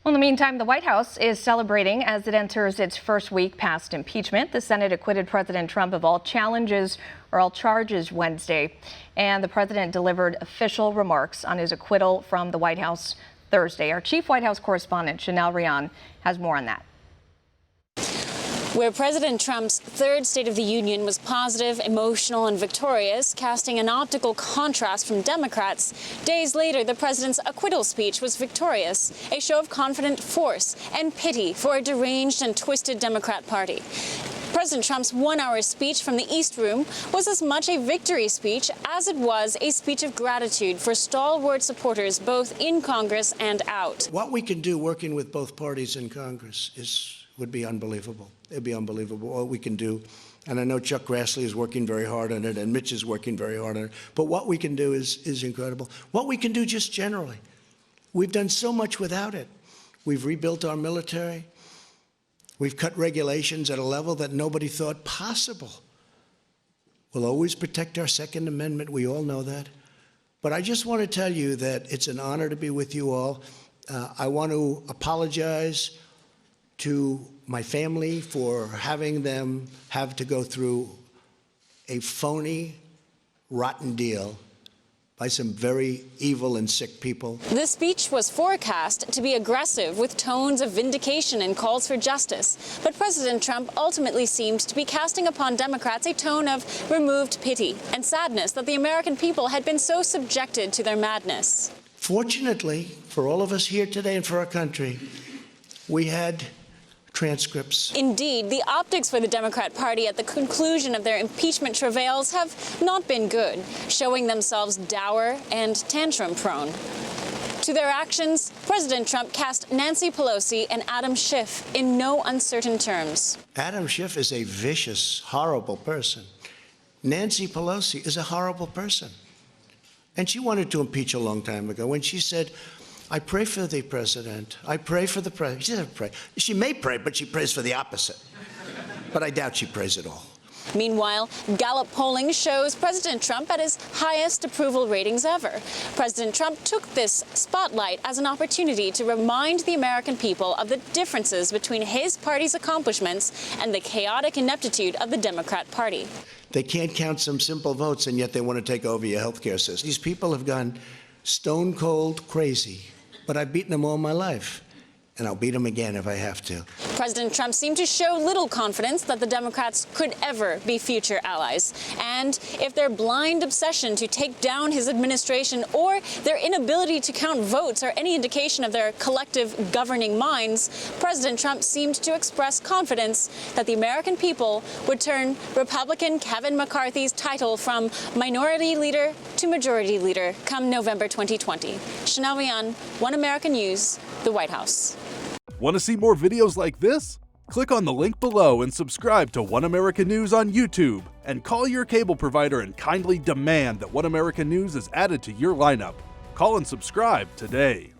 Well, in the meantime, the White House is celebrating as it enters its first week past impeachment. The Senate acquitted President Trump of all charges Wednesday, and the president delivered official remarks on his acquittal from the White House Thursday. Our chief White House correspondent, Rion, has more on that. Where President Trump's third State of the Union was positive, emotional, and victorious, casting an optical contrast from Democrats, days later the president's acquittal speech was victorious, a show of confident force and pity for a deranged and twisted Democrat Party. President Trump's one-hour speech from the East Room was as much a victory speech as it was a speech of gratitude for stalwart supporters both in Congress and out. What we can do working with both parties in Congress would be unbelievable. It'd be unbelievable what we can do. And I know Chuck Grassley is working very hard on it, and Mitch is working very hard on it. But what we can do is incredible. What we can do just generally. We've done so much without it. We've rebuilt our military. We've cut regulations at a level that nobody thought possible. We'll always protect our Second Amendment. We all know that. But I just want to tell you that it's an honor to be with you all. I want to apologize to my family for having them have to go through a phony, rotten deal by some very evil and sick people. The speech was forecast to be aggressive with tones of vindication and calls for justice. But President Trump ultimately seemed to be casting upon Democrats a tone of removed pity and sadness that the American people had been so subjected to their madness. Fortunately, for all of us here today and for our country, we had transcripts. Indeed, the optics for the Democrat Party at the conclusion of their impeachment travails have not been good, showing themselves dour and tantrum-prone. To their actions, President Trump cast Nancy Pelosi and Adam Schiff in no uncertain terms. Adam Schiff is a vicious, horrible person. Nancy Pelosi is a horrible person. And she wanted to impeach a long time ago when she said, I pray for the president. I pray for the president. She doesn't pray. She may pray, but she prays for the opposite. But I doubt she prays at all. Meanwhile, Gallup polling shows President Trump at his highest approval ratings ever. President Trump took this spotlight as an opportunity to remind the American people of the differences between his party's accomplishments and the chaotic ineptitude of the Democrat Party. They can't count some simple votes, and yet they want to take over your health care system. These people have gone stone cold crazy. But I've beaten them all my life, and I'll beat them again if I have to. President Trump seemed to show little confidence that the Democrats could ever be future allies. And if their blind obsession to take down his administration or their inability to count votes are any indication of their collective governing minds, President Trump seemed to express confidence that the American people would turn Republican Kevin McCarthy's title from minority leader to majority leader come November 2020. Rion, One American News, the White House. Want to see more videos like this? Click on the link below and subscribe to One American News on YouTube. And call your cable provider and kindly demand that One American News is added to your lineup. Call and subscribe today.